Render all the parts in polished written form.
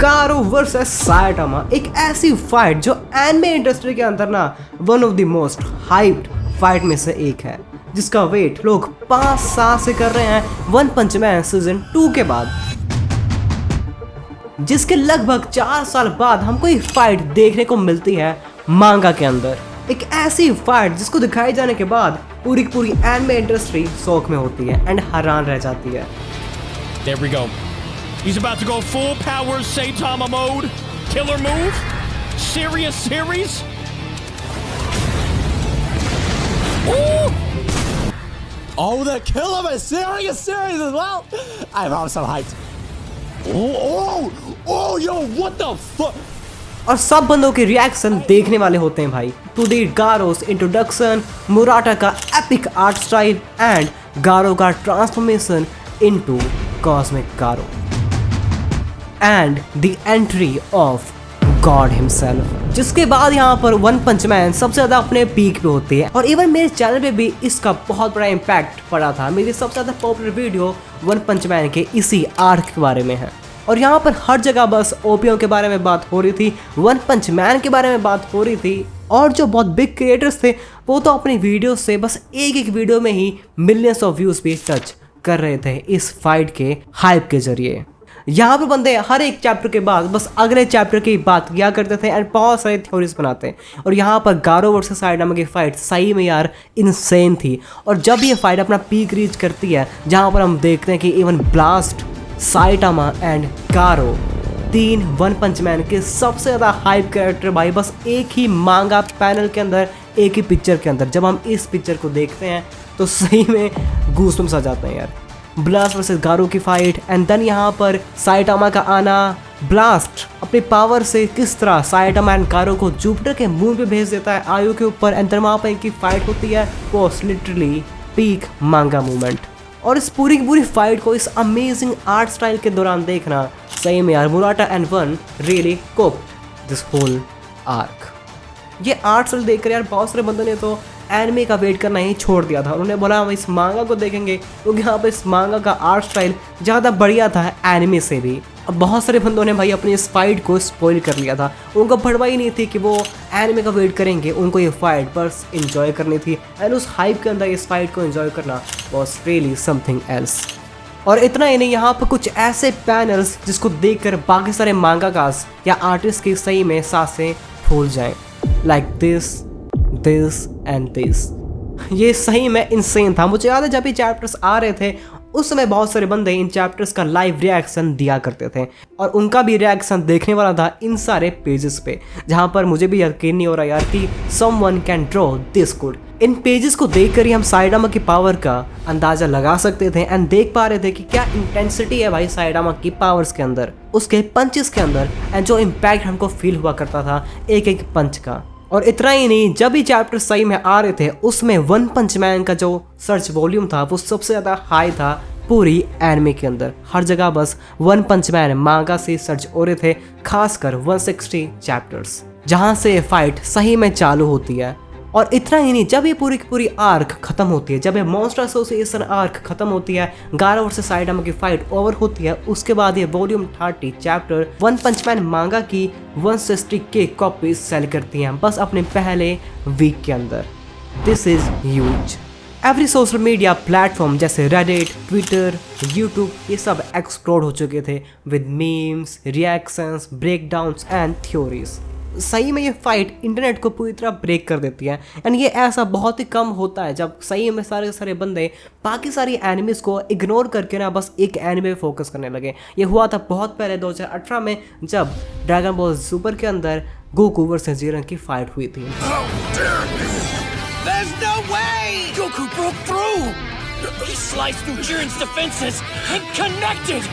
गारो versus Saitama, एक ऐसी fight जो एनिमे इंडस्ट्री के अंदर ना one of the most hyped fight में से एक है, जिसका वेट लोग 5 साल से कर रहे हैं वन पंच मैन सीजन 2 के बाद, जिसके लगभग 4 साल बाद हमको एक फाइट देखने को मिलती है मांगा के अंदर। एक ऐसी फाइट जिसको दिखाई जाने के बाद पूरी की पूरी एनिमे इंडस्ट्री शौक में होती है एंड हैरान रह जाती है। There we go. He's about to go full power Saitama mode. Killer move. Serious series. Ooh! Oh, the killer is serious series as well. I'm so hyped. Oh, yo, what the fuck? और सब बंदों के reaction देखने वाले होते हैं भाई। To the Garros introduction, मुराटा का एपिक आर्ट स्टाइल एंड गारो का transformation into cosmic Garo and the entry of God himself, जिसके बाद यहाँ पर वन पंच मैन सबसे ज़्यादा अपने पीक पे होती है। और इवन मेरे चैनल पे भी इसका बहुत बड़ा इम्पैक्ट पड़ा था। मेरी सबसे ज़्यादा popular video one punch man के इसी आर्क के बारे में है और यहाँ पर हर जगह बस ओपीओ के बारे में बात हो रही थी, वन पंच मैन के बारे में बात हो रही थी और जो बहुत बिग क्रिएटर्स थे वो तो अपनी वीडियो से बस एक वीडियो में ही मिलियंस ऑफ व्यूज़ भी टच कर रहे थे इस फाइट के हाइप के जरिए। यहाँ पर बंदे हर एक चैप्टर के बाद बस अगले चैप्टर की बात किया करते थे एंड बहुत सारे थ्योरीज बनाते हैं। और यहाँ पर गारो वर्सेस साइटामा की फाइट सही में यार इनसेन थी। और जब ये फाइट अपना पीक रीच करती है जहाँ पर हम देखते हैं कि even Blast, Saitama and Garou, 3 one punch man के सबसे ज़्यादा हाइप कैरेक्टर भाई बस एक ही मांगा पैनल के अंदर, एक ही पिक्चर के अंदर। जब हम इस पिक्चर को देखते हैं तो सही में गूज़बम्स आ जाते हैं यार। ब्लास्ट वर्सेस गारो की फाइट एंड देन यहाँ पर साइटामा का आना, ब्लास्ट अपनी पावर से किस तरह साइटामा एंड गारो को जुपिटर के मून पे भेज देता है आयु के ऊपर एंड देन वहाँ पर इनकी फाइट होती है। वो लिटरली पीक मांगा मूवमेंट। और इस पूरी की पूरी फाइट को इस अमेजिंग आर्ट स्टाइल के दौरान देखना सही में यार, Murata and one really copped this whole arc. ये आर्ट स्टाइल देखकर यार बहुत सारे बंदों ने तो एनिमे का वेट करना ही छोड़ दिया था। उन्होंने बोला हम इस मांगा को देखेंगे क्योंकि यहाँ पर इस मांगा का आर्ट स्टाइल ज़्यादा बढ़िया था एनिमे से भी। अब बहुत सारे बंदों ने भाई अपनी इस फाइट को स्पॉइल कर लिया था। उनको परवाह ही नहीं थी कि वो एनिमे का वेट करेंगे, उनको ये फाइट बस इंजॉय करनी थी एंड उस हाइप के अंदर इस फाइट को इंजॉय करना वॉज रियली समथिंग एल्स। और इतना ही नहीं, यहाँ पर कुछ ऐसे पैनल्स जिसको देखकर बाकी सारे मांगाकास या आर्टिस्ट की सही में सांसें फूल जाएं, लाइक दिस एंड दिस। ये सही में इंसेन था। मुझे याद है जब ये चैप्टर्स आ रहे थे उस समय बहुत सारे बंदे इन चैप्टर्स का लाइव रिएक्शन दिया करते थे और उनका भी रिएक्शन देखने वाला था इन सारे पेजेस पे, जहाँ पर मुझे भी यकीन नहीं हो रहा यार कि someone can draw this good. In pages को देखकर ही हम साइटामा की पावर का अंदाजा लगा सकते थे एंड देख पा रहे थे कि क्या इंटेंसिटी है भाई साइटामा की पावर्स के अंदर, उसके पंचेस के अंदर एंड जो इम्पैक्ट हमको फील हुआ करता था एक एक पंच का। और इतना ही नहीं, जब भी चैप्टर सही में आ रहे थे उसमें वन पंच मैन का जो सर्च वॉल्यूम था वो सबसे ज़्यादा हाई था पूरी एनिमे के अंदर। हर जगह बस वन पंच मैन मांगा से सर्च हो रहे थे, खासकर 160 चैप्टर्स जहाँ से फाइट सही में चालू होती है। और इतना ही नहीं, जब ये पूरी की पूरी आर्क खत्म होती है, जब ये मॉन्स्टर एसोसिएशन आर्क खत्म होती है, गारो वर्सेस साइटामा की फाइट ओवर होती है, उसके बाद ये volume 30 chapter one punch man मांगा की 160 के कॉपीज सेल करती हैं बस अपने पहले वीक के अंदर। This is huge. Every social media platform जैसे रेडिट, ट्विटर, यूट्यूब ये सब एक्सप्लोर हो चुके थे with memes, reactions, breakdowns and theories. सही में ये फाइट इंटरनेट को पूरी तरह ब्रेक कर देती है एंड ये ऐसा बहुत ही कम होता है जब सही में सारे के सारे बंदे बाकी सारी एनिमेस को इग्नोर करके ना बस एक एनिमे पे फोकस करने लगे। ये हुआ था बहुत पहले 2018 में जब ड्रैगन बॉल सुपर के अंदर गोकू वर्सेस जीरन की फाइट हुई थी। There's no way! Goku broke through! He sliced through Jiren's defenses and connected!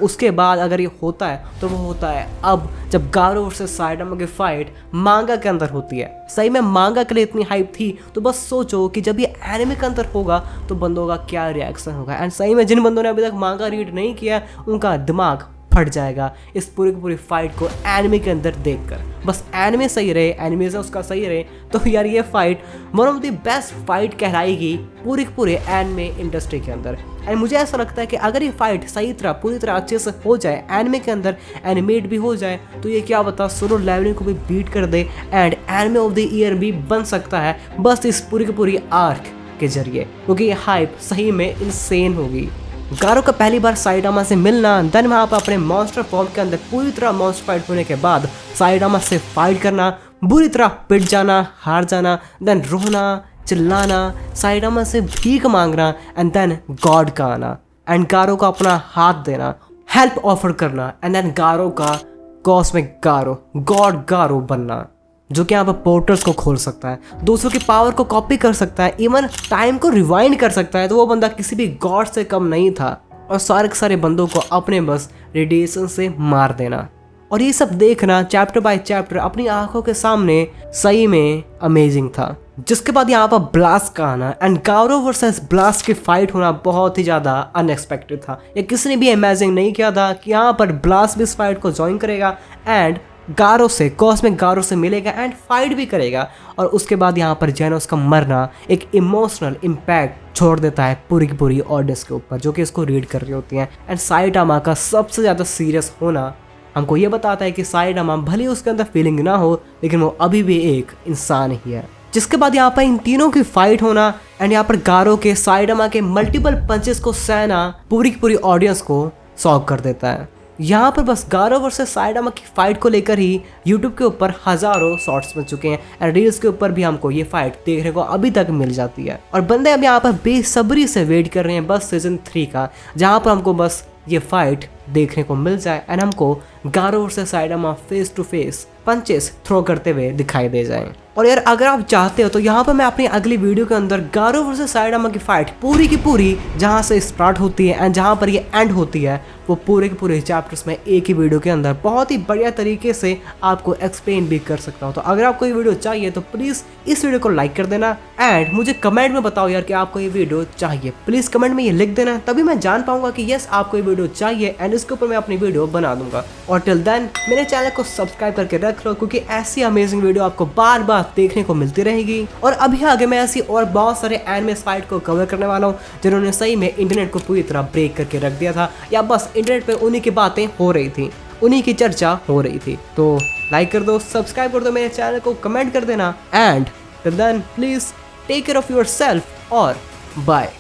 उसके बाद अगर ये होता है तो वो होता है अब जब गारो वर्सेस साइटामा की फाइट मांगा के अंदर होती है। सही में मांगा के लिए इतनी हाइप थी तो बस सोचो कि जब ये एनिमे के अंदर होगा तो बंदों का क्या रिएक्शन होगा। एंड सही में जिन बंदों ने अभी तक मांगा रीड नहीं किया उनका दिमाग फट जाएगा इस पूरी की पूरी फाइट को एनिमे के अंदर देखकर। बस एनिमे सही रहे, एनिमेशन उसका सही रहे, तो यार ये fight one of the best fight कहलाएगी पूरे के पूरे एनिमे इंडस्ट्री के अंदर। एंड मुझे ऐसा लगता है कि अगर ये फाइट सही तरह पूरी तरह अच्छे से हो जाए, एनिमे के अंदर एनिमेट भी हो जाए, तो ये क्या बता सोलो लेवलिंग को भी बीट कर दे and anime of the year भी बन सकता है बस इस पूरी की पूरी आर्क के जरिए, क्योंकि ये हाइप सही में इंसेन होगी। गारो का पहली बार साइडामा से मिलना, देन वहाँ पर अपने मॉन्स्टर फॉर्म के अंदर पूरी तरह मॉन्स्टर फाइट होने के बाद साइडामा से फाइट करना, बुरी तरह पिट जाना, हार जाना, देन रोना, चिल्लाना, साइडामा से भीख मांगना एंड देन गॉड का आना एंड गारो का अपना हाथ देना, हेल्प ऑफर करना एंड देन गारो का कॉस्मिक गारो, गॉड गारो बनना, जो कि यहाँ पर पोर्टल्स को खोल सकता है, दूसरों की पावर को कॉपी कर सकता है, इवन टाइम को रिवाइंड कर सकता है। तो वो बंदा किसी भी गॉड से कम नहीं था और सारे के सारे बंदों को अपने बस रेडिएशन से मार देना। और ये सब देखना चैप्टर बाय चैप्टर अपनी आंखों के सामने सही में अमेजिंग था। जिसके बाद यहाँ पर ब्लास्ट का आना एंड गारो वर्सेस ब्लास्ट की फाइट होना बहुत ही ज़्यादा अनएक्सपेक्टेड था। ये किसी ने भी इमेजिन नहीं किया था कि यहाँ पर ब्लास्ट भी इस फाइट को ज्वाइन करेगा एंड गारो से, कॉस्मिक गारो से मिलेगा एंड फाइट भी करेगा। और उसके बाद यहाँ पर जेनोस का मरना एक इमोशनल इम्पैक्ट छोड़ देता है पूरी की पूरी ऑडियंस के ऊपर, जो कि इसको रीड कर रही होती हैं। एंड साइडामा का सबसे ज़्यादा सीरियस होना हमको ये बताता है कि साइडामा भले उसके अंदर फीलिंग ना हो, लेकिन वो अभी भी एक इंसान ही है। जिसके बाद यहाँ पर इन तीनों की फाइट होना एंड यहाँ पर गारो के साइडामा के मल्टीपल पंचेस को सहना पूरी की पूरी ऑडियंस को शॉक कर देता है। यहाँ पर बस गारो वर्सेस साइडामा की फाइट को लेकर ही यूट्यूब के ऊपर हजारों शॉर्ट्स बन चुके हैं एंड रील्स के ऊपर भी हमको ये फाइट देखने को अभी तक मिल जाती है। और बंदे अब यहाँ पर बेसब्री से वेट कर रहे हैं बस सीजन 3 का, जहाँ पर हमको बस ये फाइट देखने को मिल जाए एंड हमको Garou versus Saitama face to face punches throw करते हुए दिखाई दे जाएं। और यार अगर आप चाहते हो तो यहाँ पर मैं अपनी अगली वीडियो के अंदर गारो वर्सेस साइडामा की फाइट पूरी की पूरी जहाँ से स्टार्ट होती है एंड जहाँ पर ये एंड होती है, वो पूरे के पूरे चैप्टर्स में एक ही वीडियो के अंदर बहुत ही बढ़िया तरीके से आपको एक्सप्लेन भी कर सकता हूँ। तो अगर आपको ये वीडियो चाहिए तो प्लीज़ इस वीडियो को लाइक कर देना एंड मुझे कमेंट में बताओ यार कि आपको ये वीडियो चाहिए। प्लीज़ कमेंट में ये लिख देना, तभी मैं जान पाऊंगा कि यस आपको ये वीडियो चाहिए एंड इसके ऊपर मैं अपनी वीडियो बना दूंगा। और टिल देन मेरे चैनल को सब्सक्राइब करके रख लो, क्योंकि ऐसी अमेजिंग वीडियो आपको बार बार देखने को मिलती रहेगी। और अभी आगे मैं ऐसी और बहुत सारे एनिमे फाइट को कवर करने वाला हूँ जिन्होंने सही में इंटरनेट को पूरी तरह ब्रेक करके रख दिया था, या बस इंटरनेट पे उन्हीं की बातें हो रही थी, उन्हीं की चर्चा हो रही थी। तो लाइक कर दो, सब्सक्राइब कर दो मेरे चैनल को, कमेंट कर देना and till then please take care of yourself और बाय।